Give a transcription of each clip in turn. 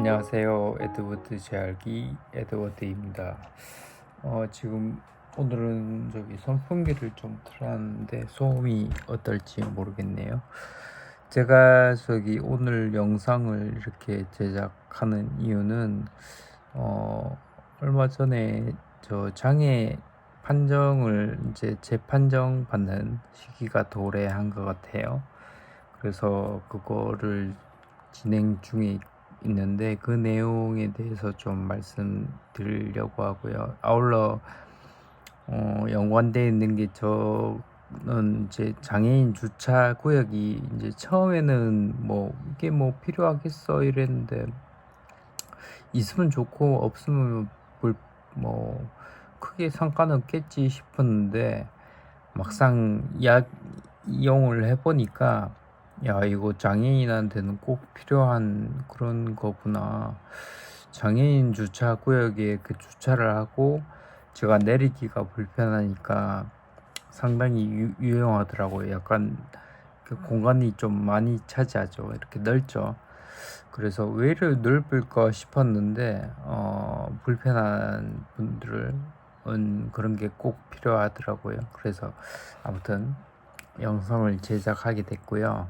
안녕하세요. 에드워드 제알기 에드워드입니다. 지금 오늘은 선풍기를 좀 틀었는데 소음이 어떨지 모르겠네요. 제가 오늘 영상을 이렇게 제작하는 이유는 얼마 전에 장애 판정을 이제 재판정 받는 시기가 도래한 것 같아요. 그래서 그거를 진행 중에 있는데 그 내용에 대해서 좀 말씀드리려고 하고요. 아울러 연관되어 있는 게 저는 이제 장애인 주차 구역이 이제 처음에는 이게 필요하겠어 이랬는데 있으면 좋고 없으면 뭐 크게 상관없겠지 싶었는데 막상 이용을 해보니까 야, 이거 장애인한테는 꼭 필요한 그런 거구나. 장애인 주차 구역에 그 주차를 하고 제가 내리기가 불편하니까 상당히 유용하더라고요. 약간 그 공간이 좀 많이 차지하죠. 이렇게 넓죠. 그래서 왜 이렇게 넓을까 싶었는데 불편한 분들은 그런 게 꼭 필요하더라고요. 그래서 아무튼 영상을 제작하게 됐고요.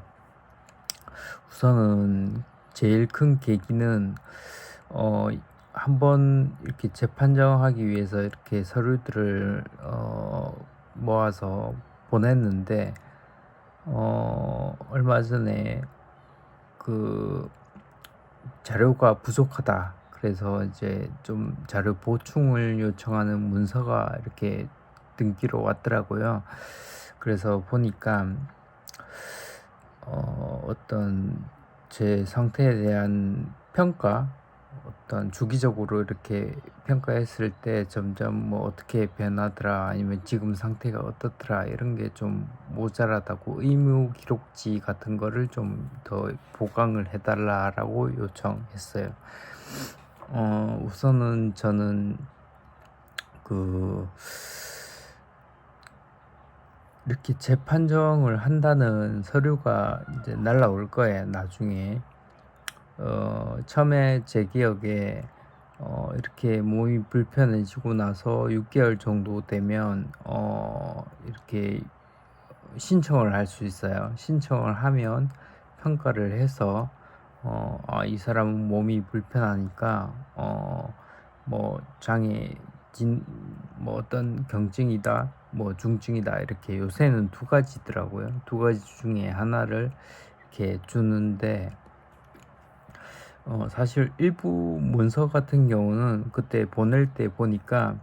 우선은 제일 큰 계기는 한번 이렇게 재판정하기 위해서 이렇게 서류들을 모아서 보냈는데 얼마 전에 그 자료가 부족하다. 그래서 이제 좀 자료 보충을 요청하는 문서가 이렇게 등기로 왔더라고요. 그래서 보니까 어떤 제 상태에 대한 평가, 어떤 주기적으로 이렇게 평가했을 때 점점 어떻게 변하더라, 아니면 지금 상태가 어떻더라, 이런 게 좀 모자라다고 의무 기록지 같은 거를 좀 더 보강을 해달라라고 요청했어요. 우선은 저는 이렇게 재판정을 한다는 서류가 이제 날라올 거예요, 나중에. 처음에 제 기억에 이렇게 몸이 불편해지고 나서 6개월 정도 되면 이렇게 신청을 할 수 있어요. 신청을 하면 평가를 해서 이 사람은 몸이 불편하니까 장애 어떤 경증이다, 중증이다, 이렇게 요새는 두 가지더라고요. 두 가지 중에 하나를 이렇게 주는데 사실 일부 문서 같은 경우는 그때 보낼 때 보니까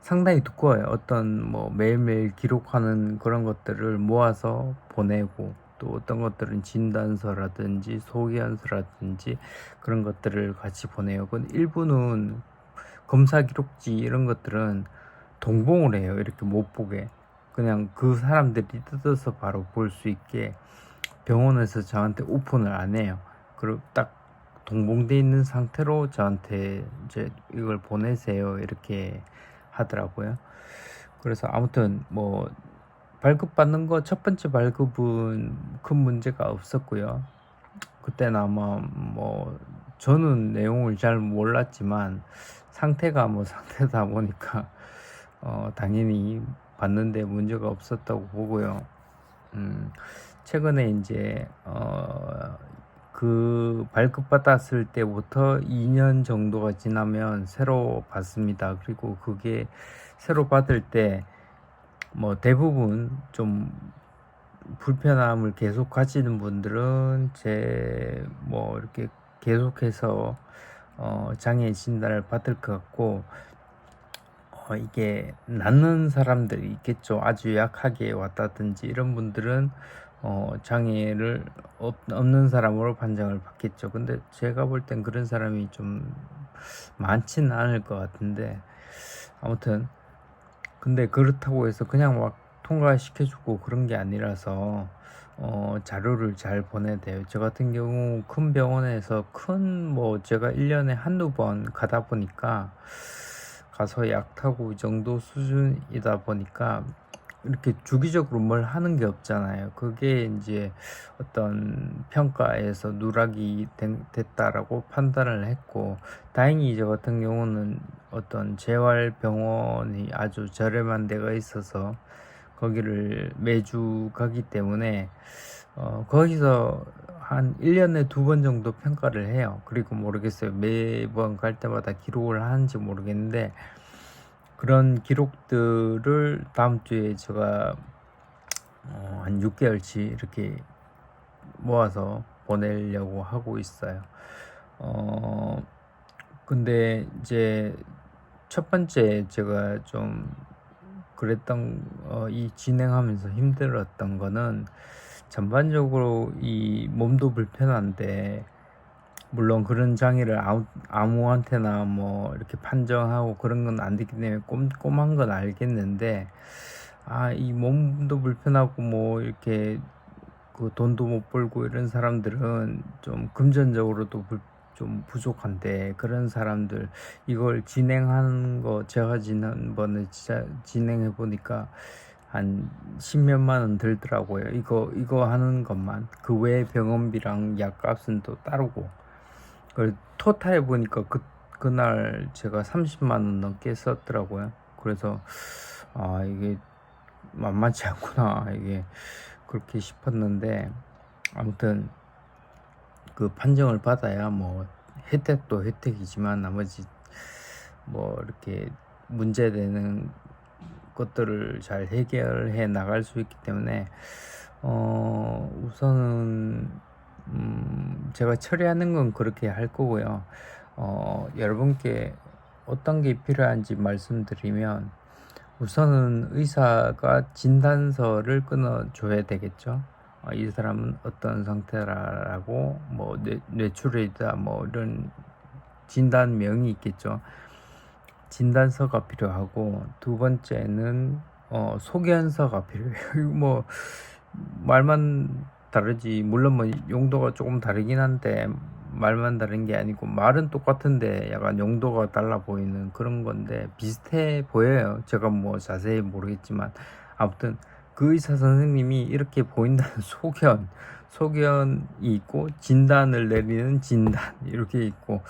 상당히 두꺼워요. 어떤 매일매일 기록하는 그런 것들을 모아서 보내고, 또 어떤 것들은 진단서라든지 소견서라든지 그런 것들을 같이 보내요. 근데 일부는 검사 기록지 이런 것들은 동봉을 해요. 이렇게 못 보게. 그냥 그 사람들이 뜯어서 바로 볼 수 있게 병원에서 저한테 오픈을 안 해요. 그리고 딱 동봉돼 있는 상태로 저한테 이제 이걸 보내세요, 이렇게 하더라고요. 그래서 아무튼 발급받는 거 첫 번째 발급은 큰 문제가 없었고요. 그때는 아마 저는 내용을 잘 몰랐지만 상태가 상태다 보니까 당연히 받는데 문제가 없었다고 보고요. 최근에 이제 그 발급받았을 때부터 2년 정도가 지나면 새로 받습니다. 그리고 그게 새로 받을 때 대부분 좀 불편함을 계속 가지는 분들은 이렇게 계속해서 장애 진단을 받을 것 같고, 이게 낫는 사람들이 있겠죠. 아주 약하게 왔다든지 이런 분들은 장애를 없는 사람으로 판정을 받겠죠. 근데 제가 볼 땐 그런 사람이 좀 많지는 않을 것 같은데, 아무튼 근데 그렇다고 해서 그냥 막 통과시켜주고 그런 게 아니라서 자료를 잘 보내야 돼요. 저 같은 경우 큰 병원에서 제가 1년에 한두 번 가다 보니까, 가서 약 타고 이 정도 수준이다 보니까 이렇게 주기적으로 뭘 하는 게 없잖아요. 그게 이제 어떤 평가에서 누락이 됐다라고 판단을 했고, 다행히 저 같은 경우는 어떤 재활병원이 아주 저렴한 데가 있어서 거기를 매주 가기 때문에 거기서 한 1년에 2번 정도 평가를 해요. 그리고 모르겠어요. 매번 갈 때마다 기록을 하는지 모르겠는데, 그런 기록들을 다음 주에 제가 한 6개월치 이렇게 모아서 보내려고 하고 있어요. 근데 이제 첫 번째 제가 좀 그랬던 이 진행하면서 힘들었던 거는, 전반적으로 이 몸도 불편한데, 물론 그런 장애를 아무한테나 뭐 이렇게 판정하고 그런 건 안 되기 때문에 꼼꼼한 건 알겠는데, 이 몸도 불편하고 뭐 이렇게 그 돈도 못 벌고 이런 사람들은 좀 금전적으로도 좀 부족한데, 그런 사람들 이걸 진행하는 거 제가 지난번에 진짜 진행해 보니까 한 10몇만 원 들더라고요. 이거 하는 것만. 그 외에 병원비랑 약값은 또 따르고. 그 토탈해 보니까 그날 제가 30만 원 넘게 썼더라고요. 그래서 이게 만만치 않구나, 이게 그렇게 싶었는데, 아무튼 그 판정을 받아야 뭐 혜택도 혜택이지만 나머지 뭐 이렇게 문제되는 것들을 잘 해결해 나갈 수 있기 때문에 우선은 제가 처리하는 건 그렇게 할 거고요. 여러분께 어떤 게 필요한지 말씀드리면, 우선은 의사가 진단서를 끊어줘야 되겠죠. 이 사람은 어떤 상태라고, 뭐 뇌출혈이다 뭐 이런 진단명이 있겠죠. 진단서가 필요하고, 두 번째는 소견서가 필요해요. 뭐 말만 다르지, 물론 뭐 용도가 조금 다르긴 한데, 말만 다른 게 아니고 말은 똑같은데 약간 용도가 달라 보이는 그런 건데 비슷해 보여요. 제가 뭐 자세히 모르겠지만, 아무튼 그 의사 선생님이 이렇게 보인다는 소견이 있고, 진단을 내리는 진단 이렇게 있고,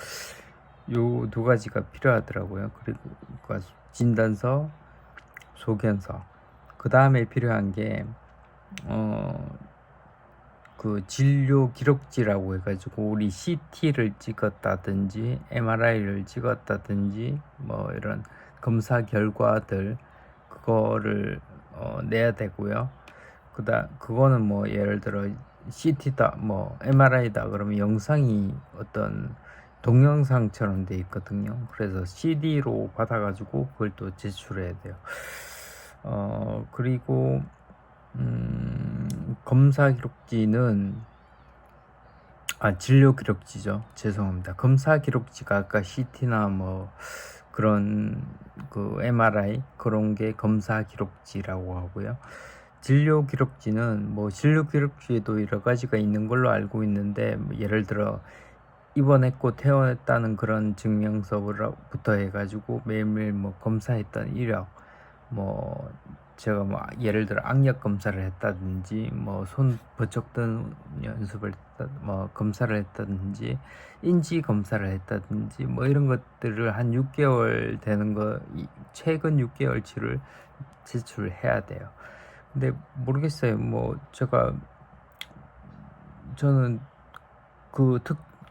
요 두 가지가 필요하더라고요. 그리고 그 진단서, 소견서. 그 다음에 필요한 게 그 진료 기록지라고 해가지고, 우리 CT를 찍었다든지 MRI를 찍었다든지 뭐 이런 검사 결과들, 그거를 내야 되고요. 그거는 뭐 예를 들어 CT다 뭐 MRI다 그러면 영상이 어떤 동영상처럼 돼 있거든요. 그래서 CD로 받아가지고 그걸 또 제출해야 돼요. 그리고 검사 기록지는 진료 기록지죠. 죄송합니다. 검사 기록지가 아까 CT나 뭐 그런 그 MRI 그런 게 검사 기록지라고 하고요. 진료 기록지는 뭐 진료 기록지에도 여러 가지가 있는 걸로 알고 있는데, 뭐 예를 들어 입원했고 퇴원했다는 그런 증명서부터 해가지고 매일매일 뭐 검사했던 이력, 뭐 제가 뭐 예를 들어 악력 검사를 했다든지, 뭐 손 버쩍 든 연습을 뭐 검사를 했다든지, 인지 검사를 했다든지, 뭐 이런 것들을 한 6개월 되는 거, 최근 6개월치를 제출해야 돼요. 근데 모르겠어요. 뭐 저는 그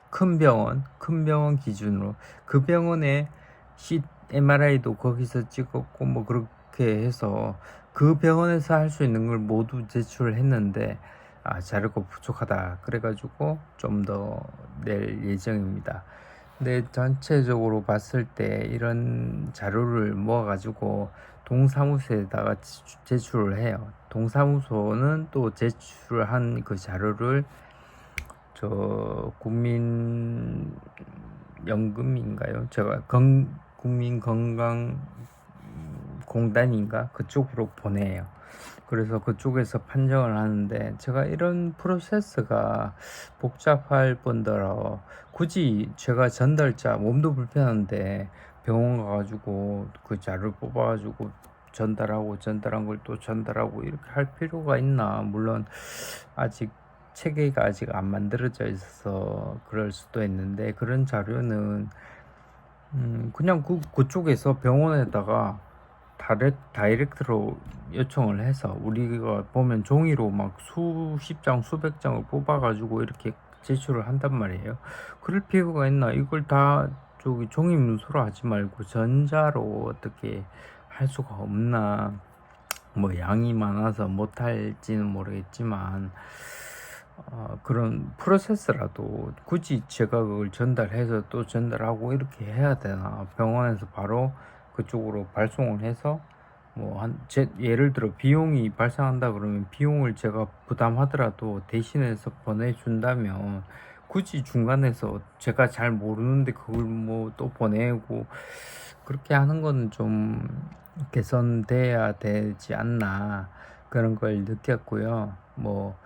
큰 병원 기준으로 그 병원에 MRI도 거기서 찍었고 뭐 그렇게 해서 그 병원에서 할 수 있는 걸 모두 제출을 했는데, 자료가 부족하다 그래가지고 좀 더 낼 예정입니다. 근데 전체적으로 봤을 때 이런 자료를 모아가지고 동사무소에다가 제출을 해요. 동사무소는 또 제출한 그 자료를 국민연금인가요? 제가 국민건강공단인가? 그쪽으로 보내요. 그래서 그쪽에서 판정을 하는데, 제가 이런 프로세스가 복잡할 뿐더러 굳이 제가 전달자 몸도 불편한데 병원 가가지고 그 자료를 뽑아가지고 전달한 걸 또 전달하고 이렇게 할 필요가 있나. 물론 아직 체계가 아직 안 만들어져 있어서 그럴 수도 있는데, 그런 자료는 그냥 그쪽에서 병원에다가 다이렉트로 요청을 해서, 우리가 보면 종이로 막 수십 장, 수백 장을 뽑아가지고 이렇게 제출을 한단 말이에요. 그럴 필요가 있나? 이걸 다 저기 종이 문서로 하지 말고 전자로 어떻게 할 수가 없나? 뭐 양이 많아서 못할지는 모르겠지만, 그런 프로세스라도 굳이 제가 그걸 전달해서 또 전달하고 이렇게 해야 되나? 병원에서 바로 그쪽으로 발송을 해서 뭐 예를 들어 비용이 발생한다 그러면 비용을 제가 부담하더라도 대신해서 보내준다면, 굳이 중간에서 제가 잘 모르는데 그걸 뭐 또 보내고 그렇게 하는 거는 좀 개선돼야 되지 않나, 그런 걸 느꼈고요. 뭐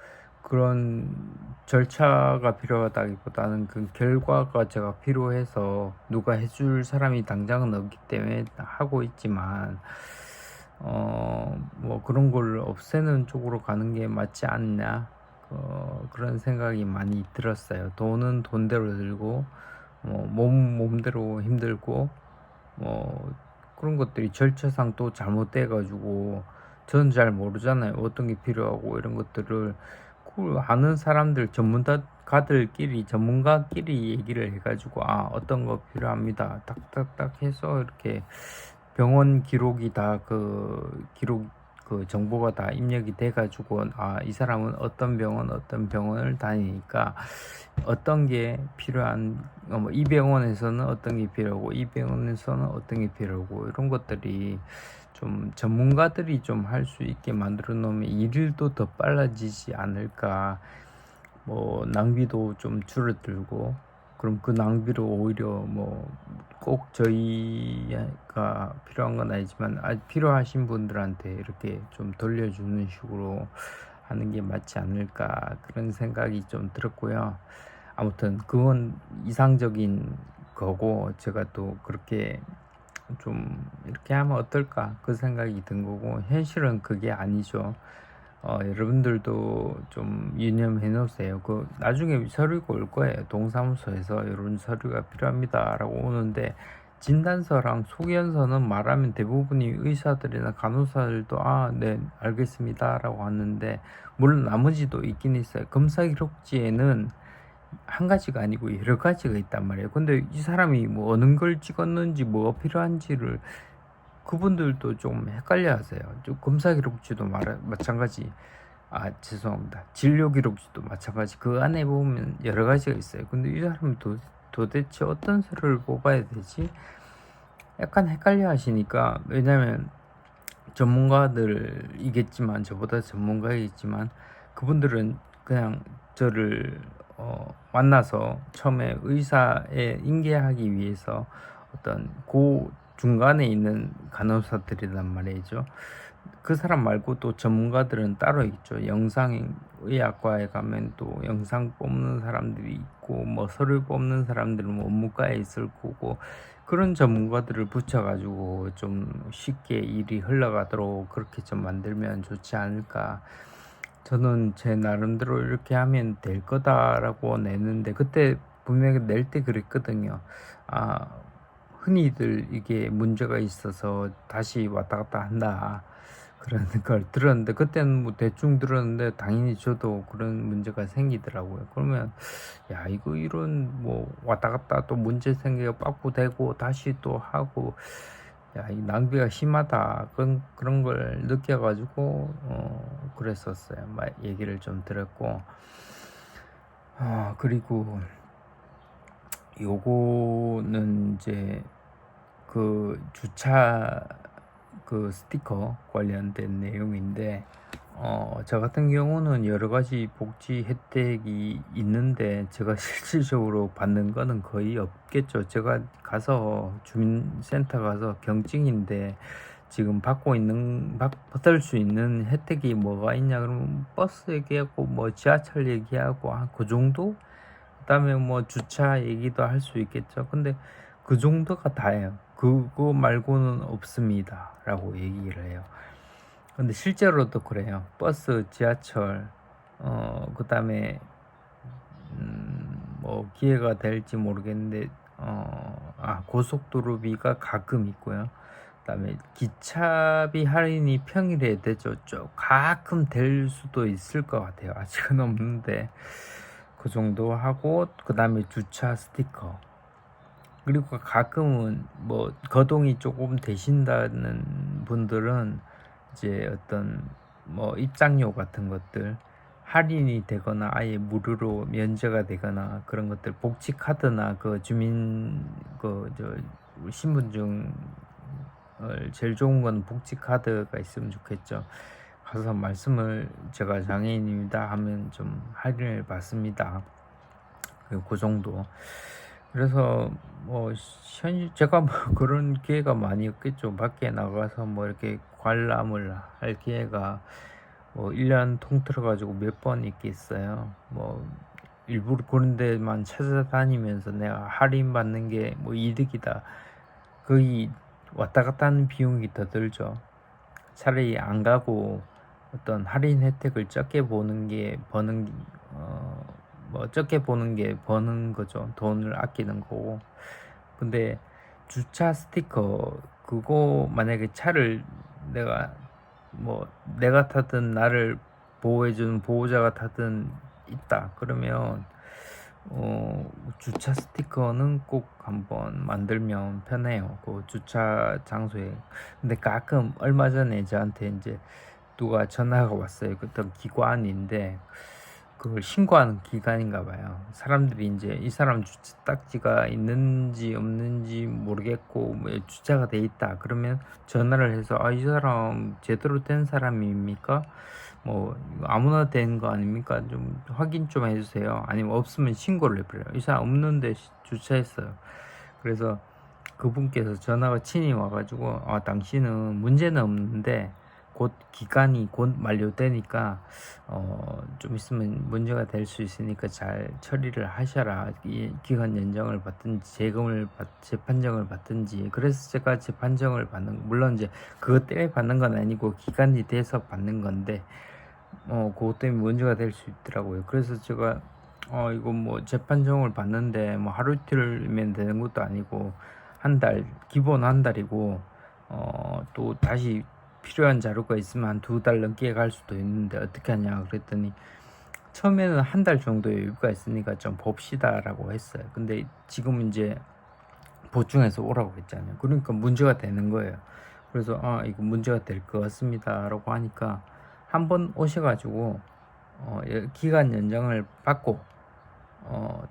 그런 절차가 필요하다기보다는 그 결과가 제가 필요해서, 누가 해줄 사람이 당장은 없기 때문에 하고 있지만, 뭐 그런 걸 없애는 쪽으로 가는 게 맞지 않냐, 그런 생각이 많이 들었어요. 돈은 돈대로 들고, 몸대로 힘들고, 그런 것들이 절차상 또 잘못돼 가지고, 저는 잘 모르잖아요. 어떤 게 필요하고 이런 것들을. 그걸 아는 사람들, 전문가끼리 얘기를 해가지고, 어떤 거 필요합니다, 딱딱딱 해서 이렇게 병원 기록이 다 그 정보가 다 입력이 돼가지고, 이 사람은 어떤 병원을 다니니까 어떤 게 필요한, 이 병원에서는 어떤 게 필요하고 이 병원에서는 어떤 게 필요하고, 이런 것들이 좀 전문가들이 좀 할 수 있게 만들어 놓으면 일도 더 빨라지지 않을까. 뭐 낭비도 좀 줄어들고, 그럼 그 낭비로 오히려 뭐 꼭 저희가 필요한 건 아니지만, 필요하신 분들한테 이렇게 좀 돌려주는 식으로 하는 게 맞지 않을까, 그런 생각이 좀 들었고요. 아무튼 그건 이상적인 거고, 제가 또 그렇게 좀 이렇게 하면 어떨까, 그 생각이 든 거고, 현실은 그게 아니죠. 여러분들도 좀 유념해 놓으세요. 그 나중에 서류가 올 거예요. 동사무소에서 이런 서류가 필요합니다 라고 오는데, 진단서랑 소견서는 말하면 대부분이 의사들이나 간호사들도 네 알겠습니다 라고 하는데, 물론 나머지도 있긴 있어요. 검사 기록지에는 한 가지가 아니고 여러 가지가 있단 말이에요. 근데 이 사람이 뭐 어느 걸 찍었는지 뭐가 필요한지를 그분들도 좀 헷갈려 하세요. 검사 기록지도 마찬가지. 죄송합니다. 진료 기록지도 마찬가지. 그 안에 보면 여러 가지가 있어요. 근데 이 사람이 도대체 어떤 서류를 뽑아야 되지? 약간 헷갈려 하시니까, 왜냐면 전문가들이겠지만, 저보다 전문가이겠지만, 그분들은 그냥 저를 만나서 처음에 의사에 인계하기 위해서 어떤 중간에 있는 간호사들이란 말이죠. 그 사람 말고 또 전문가들은 따로 있죠. 영상의학과에 가면 또 영상 뽑는 사람들이 있고, 뭐 서류 뽑는 사람들은 원무과에 있을 거고, 그런 전문가들을 붙여가지고 좀 쉽게 일이 흘러가도록 그렇게 좀 만들면 좋지 않을까. 저는 제 나름대로 이렇게 하면 될 거다라고 내는데, 그때 분명히 낼 때 그랬거든요. 흔히들 이게 문제가 있어서 다시 왔다 갔다 한다, 그런 걸 들었는데, 그때는 뭐 대충 들었는데 당연히 저도 그런 문제가 생기더라고요. 그러면 이거 이런 뭐 왔다 갔다 또 문제 생겨 빠꾸되고 다시 또 하고, 이 낭비가 심하다, 그런 걸 느껴가지고 그랬었어요. 얘기를 좀 들었고, 그리고 요거는 이제 그 주차 그 스티커 관련된 내용인데, 저 같은 경우는 여러 가지 복지 혜택이 있는데, 제가 실질적으로 받는 거는 거의 없겠죠. 제가 가서 주민센터 가서 경증인데 지금 받을 수 있는 혜택이 뭐가 있냐 그러면, 버스 얘기하고 뭐 지하철 얘기하고 그 정도? 그다음에 뭐 주차 얘기도 할 수 있겠죠. 근데 그 정도가 다예요. 그거 말고는 없습니다 라고 얘기를 해요. 근데 실제로도 그래요. 버스, 지하철, 그 다음에 뭐 기회가 될지 모르겠는데 고속도로비가 가끔 있고요. 그다음에 기차비 할인이 평일에 되죠. 좀 가끔 될 수도 있을 것 같아요. 아직은 없는데 그 정도 하고, 그다음에 주차 스티커, 그리고 가끔은 뭐 거동이 조금 되신다는 분들은 이제 어떤 뭐 입장료 같은 것들 할인이 되거나 아예 무료로 면제가 되거나 그런 것들, 복지 카드나 그 주민 신분증을, 제일 좋은 건 복지 카드가 있으면 좋겠죠. 가서 말씀을, 제가 장애인입니다 하면 좀 할인을 받습니다. 그 정도. 그래서 뭐 현실 제가 뭐 그런 기회가 많이 없겠죠. 밖에 나가서 뭐 이렇게 관람을 할 기회가 뭐 1년 통틀어 가지고 몇 번 있겠어요. 뭐 일부러 그런 데만 찾아다니면서 내가 할인 받는 게 뭐 이득이다, 거의 왔다 갔다 하는 비용이 더 들죠. 차라리 안 가고 어떤 할인 혜택을 적게 보는 게 버는, 적게 보는 게 버는 거죠. 돈을 아끼는 거고. 근데 주차 스티커, 그거 만약에 차를 내가 내가 타든 나를 보호해주는 보호자가 타든 있다 그러면 주차 스티커는 꼭 한번 만들면 편해요. 그 주차 장소에. 근데 가끔 얼마 전에 저한테 이제 누가 전화가 왔어요. 어떤 기관인데 그걸 신고하는 기관인가 봐요. 사람들이 이제 이 사람 주차 딱지가 있는지 없는지 모르겠고 뭐 주차가 돼 있다 그러면 전화를 해서 이 사람 제대로 된 사람입니까? 뭐 아무나 된 거 아닙니까? 좀 확인 좀 해주세요. 아니면 없으면 신고를 해버려요. 이 사람 없는데 주차했어요. 그래서 그분께서 전화가 친히 와가지고 당신은 문제는 없는데 곧 기간이 곧 만료되니까 좀 있으면 문제가 될 수 있으니까 잘 처리를 하셔라. 이 기간 연장을 받든지 재판정을 받든지. 그래서 제가 재판정을 받는, 물론 이제 그것 때문에 받는 건 아니고 기간이 돼서 받는 건데 그것 때문에 문제가 될 수 있더라고요. 그래서 제가 이거 뭐 재판정을 받는데 뭐 하루 이틀이면 되는 것도 아니고 한 달, 기본 한 달이고 또 다시 필요한 자료가 있으면 한 2달 넘게 갈 수도 있는데 어떻게 하냐 그랬더니 처음에는 한 달 정도의 여유가 있으니까 좀 봅시다라고 했어요. 근데 지금 이제 보충해서 오라고 했잖아요. 그러니까 문제가 되는 거예요. 그래서 이거 문제가 될 것 같습니다라고 하니까 한번 오셔가지고 기간 연장을 받고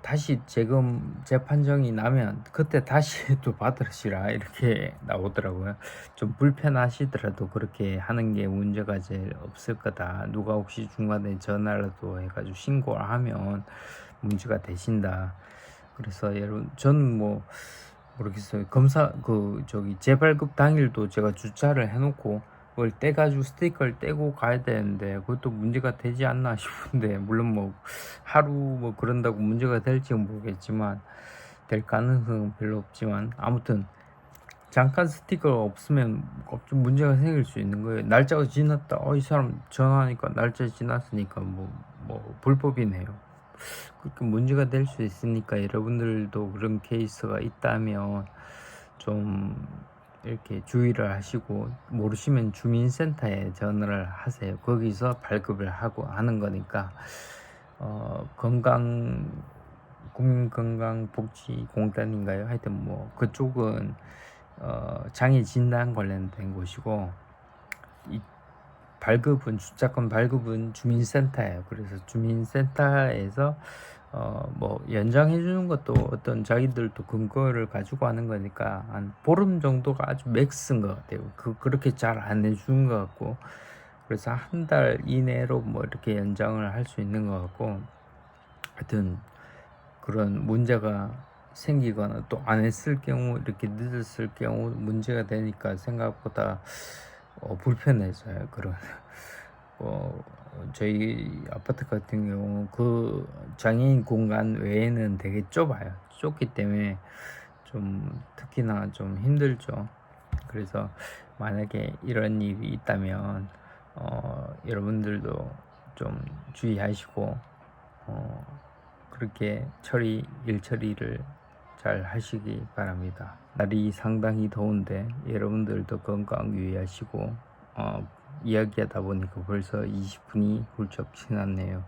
다시 재판정이 나면 그때 다시 또 받으시라 이렇게 나오더라고요. 좀 불편하시더라도 그렇게 하는 게 문제가 제일 없을 거다. 누가 혹시 중간에 전화라도 해가지고 신고를 하면 문제가 되신다. 그래서 여러분, 저는 뭐 모르겠어요. 재발급 당일도 제가 주차를 해놓고 그걸 떼가지고 스티커를 떼고 가야 되는데 그것도 문제가 되지 않나 싶은데, 물론 뭐 하루 뭐 그런다고 문제가 될지는 모르겠지만 될 가능성은 별로 없지만, 아무튼 잠깐 스티커가 없으면 좀 문제가 생길 수 있는 거예요. 날짜가 지났다, 이 사람 전화하니까 날짜 지났으니까 뭐 불법이네요. 그렇게 문제가 될 수 있으니까 여러분들도 그런 케이스가 있다면 좀 이렇게 주의를 하시고, 모르시면 주민센터에 전화를 하세요. 거기서 발급을 하고 하는 거니까. 국민건강복지공단인가요? 하여튼 뭐 그쪽은 장애 진단 관련된 곳이고, 이 주차권 발급은 주민센터예요. 그래서 주민센터에서 뭐 연장해 주는 것도 어떤 자기들도 근거를 가지고 하는 거니까 한 보름 정도가 아주 맥스인 것 같아요. 그렇게 잘 안 해주는 것 같고, 그래서 한 달 이내로 뭐 이렇게 연장을 할 수 있는 것 같고, 하여튼 그런 문제가 생기거나 또 안 했을 경우, 이렇게 늦었을 경우 문제가 되니까 생각보다 불편해져요. 그런 저희 아파트 같은 경우 그 장애인 공간 외에는 되게 좁아요. 좁기 때문에 좀 특히나 좀 힘들죠. 그래서 만약에 이런 일이 있다면 여러분들도 좀 주의하시고 그렇게 일 처리를 잘 하시기 바랍니다. 날이 상당히 더운데 여러분들도 건강 유의하시고 이야기하다 보니까 벌써 20분이 훌쩍 지났네요.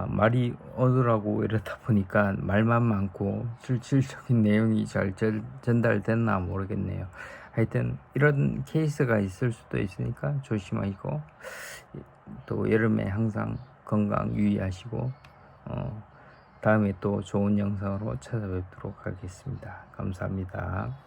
말이 어느라고 이러다 보니까 말만 많고 실질적인 내용이 잘 전달됐나 모르겠네요. 하여튼 이런 케이스가 있을 수도 있으니까 조심하시고 또 여름에 항상 건강 유의하시고 다음에 또 좋은 영상으로 찾아뵙도록 하겠습니다. 감사합니다.